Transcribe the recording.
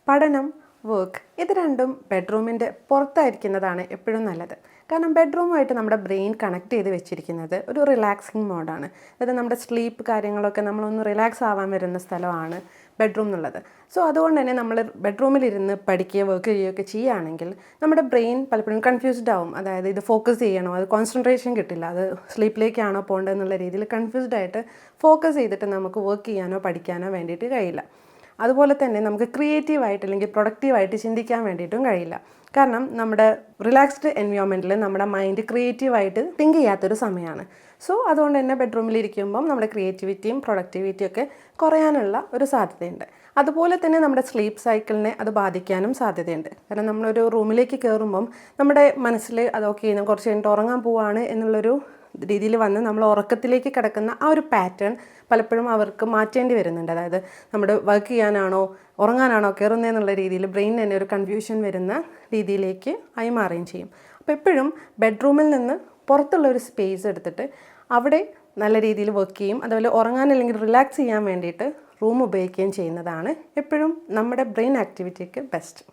പഠനം, വർക്ക് ഇത് രണ്ടും ബെഡ്റൂമിൻ്റെ പുറത്തായിരിക്കുന്നതാണ് എപ്പോഴും നല്ലത്. കാരണം ബെഡ്റൂമുമായിട്ട് നമ്മുടെ ബ്രെയിൻ കണക്ട് ചെയ്ത് വെച്ചിരിക്കുന്നത് ഒരു റിലാക്സിങ് മോഡാണ്. അതായത് നമ്മുടെ സ്ലീപ്പ് കാര്യങ്ങളൊക്കെ നമ്മളൊന്ന് റിലാക്സ് ആവാൻ വരുന്ന സ്ഥലമാണ് ബെഡ്റൂം എന്നുള്ളത്. സോ അതുകൊണ്ട് തന്നെ നമ്മൾ ബെഡ്റൂമിലിരുന്ന് പഠിക്കുകയോ വർക്ക് ചെയ്യുകയൊക്കെ ചെയ്യുകയാണെങ്കിൽ നമ്മുടെ ബ്രെയിൻ പലപ്പോഴും കൺഫ്യൂസ്ഡ് ആവും. അതായത് ഇത് ഫോക്കസ് ചെയ്യണോ, അത് കോൺസെൻട്രേഷൻ കിട്ടില്ല, അത് സ്ലീപ്പിലേക്കാണോ പോകേണ്ടത് എന്നുള്ള രീതിയിൽ കൺഫ്യൂസ്ഡ് ആയിട്ട് ഫോക്കസ് ചെയ്തിട്ട് നമുക്ക് വർക്ക് ചെയ്യാനോ പഠിക്കാനോ വേണ്ടിയിട്ട് കഴിയില്ല. അതുപോലെ തന്നെ നമുക്ക് ക്രിയേറ്റീവായിട്ട് അല്ലെങ്കിൽ പ്രൊഡക്റ്റീവായിട്ട് ചിന്തിക്കാൻ വേണ്ടിയിട്ടും കഴിയില്ല. കാരണം നമ്മുടെ റിലാക്സ്ഡ് എൻവയോൺമെൻറ്റിൽ നമ്മുടെ മൈൻഡ് ക്രിയേറ്റീവായിട്ട് തിങ്ക് ചെയ്യാത്തൊരു സമയമാണ്. സോ അതുകൊണ്ട് തന്നെ ബെഡ്റൂമിലിരിക്കുമ്പം നമ്മുടെ ക്രിയേറ്റിവിറ്റിയും പ്രൊഡക്റ്റിവിറ്റിയും ഒക്കെ കുറയാനുള്ള ഒരു സാധ്യതയുണ്ട്. അതുപോലെ തന്നെ നമ്മുടെ സ്ലീപ്പ് സൈക്കിളിനെ അത് ബാധിക്കാനും സാധ്യതയുണ്ട്. കാരണം നമ്മളൊരു റൂമിലേക്ക് കയറുമ്പം നമ്മുടെ മനസ്സിൽ അതൊക്കെ കുറച്ച് കഴിഞ്ഞിട്ട് ഉറങ്ങാൻ പോവാണ് എന്നുള്ളൊരു രീതിയിൽ വന്ന് നമ്മൾ ഉറക്കത്തിലേക്ക് കിടക്കുന്ന ആ ഒരു പാറ്റേൺ പലപ്പോഴും അവർക്ക് മാറ്റേണ്ടി വരുന്നുണ്ട്. അതായത് നമ്മുടെ വർക്ക് ചെയ്യാനാണോ ഉറങ്ങാനാണോ കയറുന്നതെന്നുള്ള രീതിയിൽ ബ്രെയിൻ തന്നെ ഒരു കൺഫ്യൂഷൻ വരുന്ന രീതിയിലേക്ക് ആയി മാറുകയും ചെയ്യും. അപ്പോൾ എപ്പോഴും ബെഡ്റൂമിൽ നിന്ന് പുറത്തുള്ള ഒരു സ്പേസ് എടുത്തിട്ട് അവിടെ നല്ല രീതിയിൽ വർക്ക് ചെയ്യും, അതുപോലെ ഉറങ്ങാൻ അല്ലെങ്കിൽ റിലാക്സ് ചെയ്യാൻ വേണ്ടിയിട്ട് റൂം ഉപയോഗിക്കുകയും ചെയ്യുന്നതാണ് എപ്പോഴും നമ്മുടെ ബ്രെയിൻ ആക്ടിവിറ്റിക്ക് ബെസ്റ്റ്.